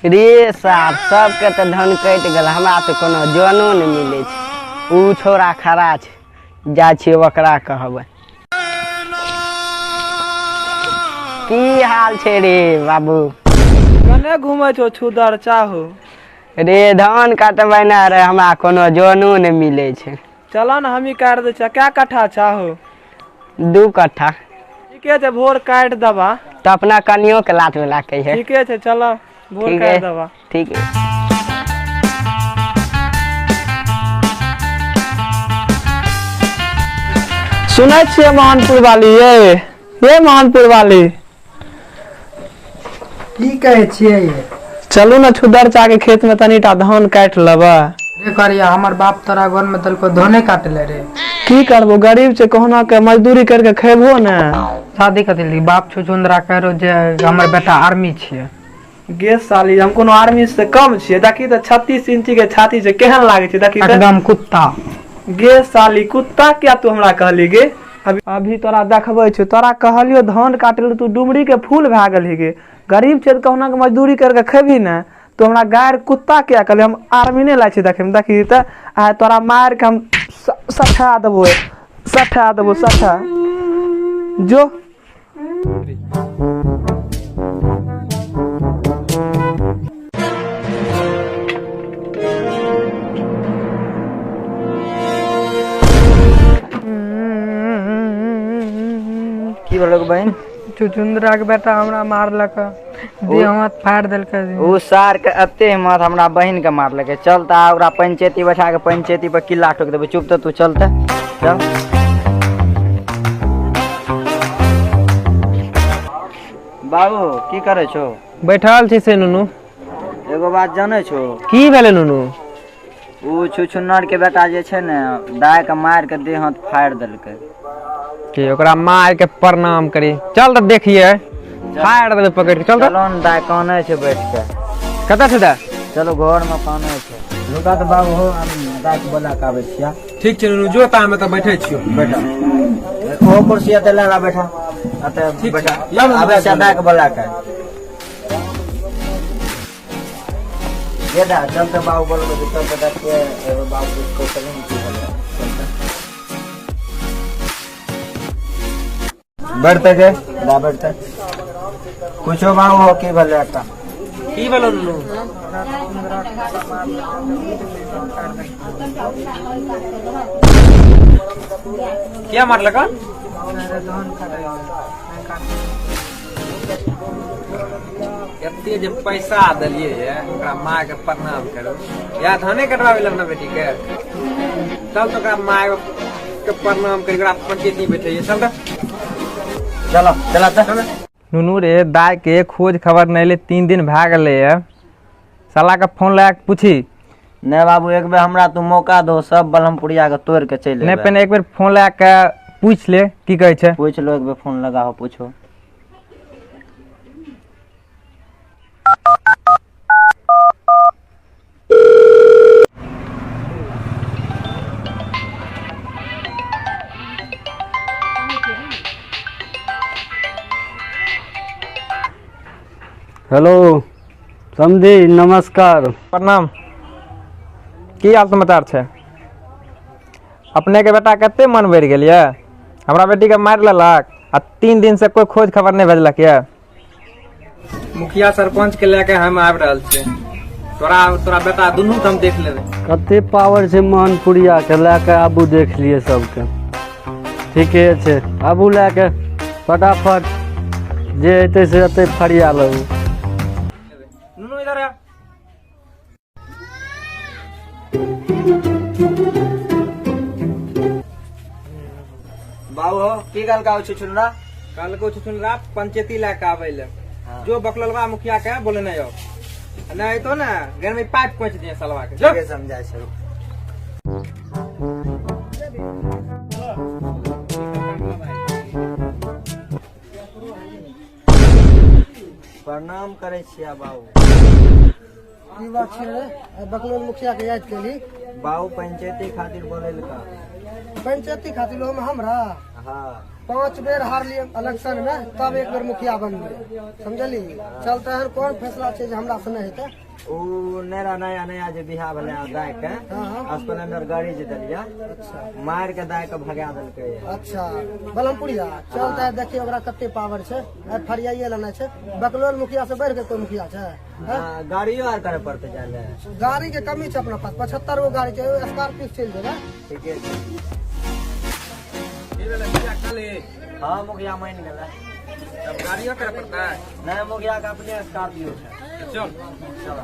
रे साहब सबके तो धन कटि गेल, हमरा तो कोनो जनो नहीं मिले छै। ऊ छोरा खड़ा छै, जा छियै ओकरा कहबै। की हाल छै रे बाबू? कने घूमे छो छुदर चाहो? रे धान काटबै ना रे, हमरा कोनो जनो नहीं मिले छै। चलो ना हमी काट दे। क्या कट्ठा चाहो? 2 कट्ठा। ठीके छै, भोर काट दबा। तो अपना कनियो के लात मिला के है। ठीके छै, चलो भोर काट दबा। ठीक है। सुनै छियै महानपुर वाली ये महानपुर वाली की कहे छियै ये? चलू ना छुदर चा के खेत में तनीटा धान काट लेबा। रे करिया हमर बाप तोरा घर में दलको धाने काटले रे। की करबो, गरीब से कहना के मजदूरी करके खेबो ना। शादी कथी बाप छुचुंदरा करो जे हमर बेटा आर्मी छियै। गे साली हम कोनो आर्मी से कम छियै? देखी तो 36 इंची के छाती से केहन लागे छै, देखी तो एकदम कुत्ता। गे साली कुत्ता क्या तू हमरा कहली गे? अभी तोरा देखबै छै, तोरा कहलियो धान काटे तू डुमरी के फूल भए गेल गे। गरीब छै कहना के मजदूरी करके खेबी ना, तो हमरा गायर कुत्ता क्या कहले? हम आर्मी ने लाय छै देखे में। देखी त आ तोरा मार के हम सठा देबो, सठा जो। की बोलक बहन? छुचुंदरा के बेटा हमरा मारलक, देह हाथ फाड़ देलकै। ऊ सार के अत्ते हिम्मत हमरा बहन के मारलकै। चल त ओकरा पंचायती बैठा के पंचायती पर किला ठोक देबै। चुप त तू चल त चल। बाबू की करे छो? बैठल छी से नुनू। एगो बात जाने छो? की भेले नुनू? ऊ छुछुन्नर के बेटा जे छै ने, दाय के मार के देह हाथ फाड़ देलकै। कि ओकरा मार के प्रणाम करी। चल त देखिए, फाड़ देले पकड़ के। चल त चलो न, दाय काने छै बैठ के। कतऽ छै दा? चलो घर में काने छै। रुका त बाबू हो, हम दाय के बोला के आबै छिया। ठीक छै नुनू, जो ता में त बैठे छियो। बैठा ओ कुर्सी ते लगा बैठा अते बैठा। आबे से दाय के बोला के ये दा चल त बाबू बोल के चल त देखिए बाबू को चलेंगे की बोले। बैठते के दा बैठते। पूछो बाबू हो की बोले आता? की भेलो नुनू? क्या मारलक? एते जे पैसा देलिए है ओकरा माँ के प्रणाम करो, या धाने कटवावे लगना बेटी के। चल तो ओकरा माँ के प्रणाम कर, ओकरा पंचायती बैठे। चल त चलो चला त। नुनू रे, दाय के खोज खबर नहीं ले, 3 दिन भए गेले है। साला का फोन लगा के पूछी। नहीं बाबू, एक बेर हमरा तू मौका दो, सब बलमपुरिया के तोड़ के चल। नहीं पहले एक बेर फोन लगा के पूछ ले की कहे छै। पूछ लो, एक बेर फोन लगाओ पूछो। हेलो समधी, नमस्कार। प्रणाम। की हाल समाचार छै? अपने के बेटा कते मन बढ़ि गेल ये? हमरा बेटी के मारि लेलक आ 3 दिन से कोई खोज खबर नहीं भेजलक ये। मुखिया सरपंच के लेके हम आबि रहल छी। तोरा बेटा दुनू हम देख लेबै। कते पावर छै महानपुरिया के, लेके आबू देख लिए सबके। ठीके छै, आबू लेके फटाफट जे एते से एते फरिया लेबू। नुनू इधर आ। बाबू की गल का छुछुनरा? कल को छुछुनरा पंचायती लेके आबै ले। जो बकललवा मुखिया के बोले नहीं हो, नहीं तो ना घर में पाइप पहुंच दिए सलवा के। के समझाय छै। प्रणाम करे छिया बाबू। की बात छै रे? बकलोल मुखिया के याद केली? बाबू पंचायती खातिर बोले का? पंचायती खातिर हमरा हाँ 5 बेर हार लिए इलेक्शन में, तब एक बेर मुखिया बन गए, समझली। चलते हैं कौन फैसला छै जे हमरा से नहीं हेतै। वो नया नया नया जो बिहार वाले दाय के स्प्लेंडर गाड़ी जे दिलिया मार के दाय के भगा देलकै। अच्छा बलमपुरिया चलते है, देखिए ओकरा कते पावर छै, फरियाइए लेना छै। बकलोल मुखिया से बढ़ के कोई मुखिया छै? हाँ, गाड़ियों आर करे पड़ते जाने। गाड़ी के कमी छै अपना पास, 75 गो गाड़ी छै, स्कॉर्पियो चल जेबे। ठीक है। हाँ मुखिया मान गया। गाड़ियों करे पड़ता है। नहीं मुखिया का अपने स्कॉर्पियो है। चल चलो।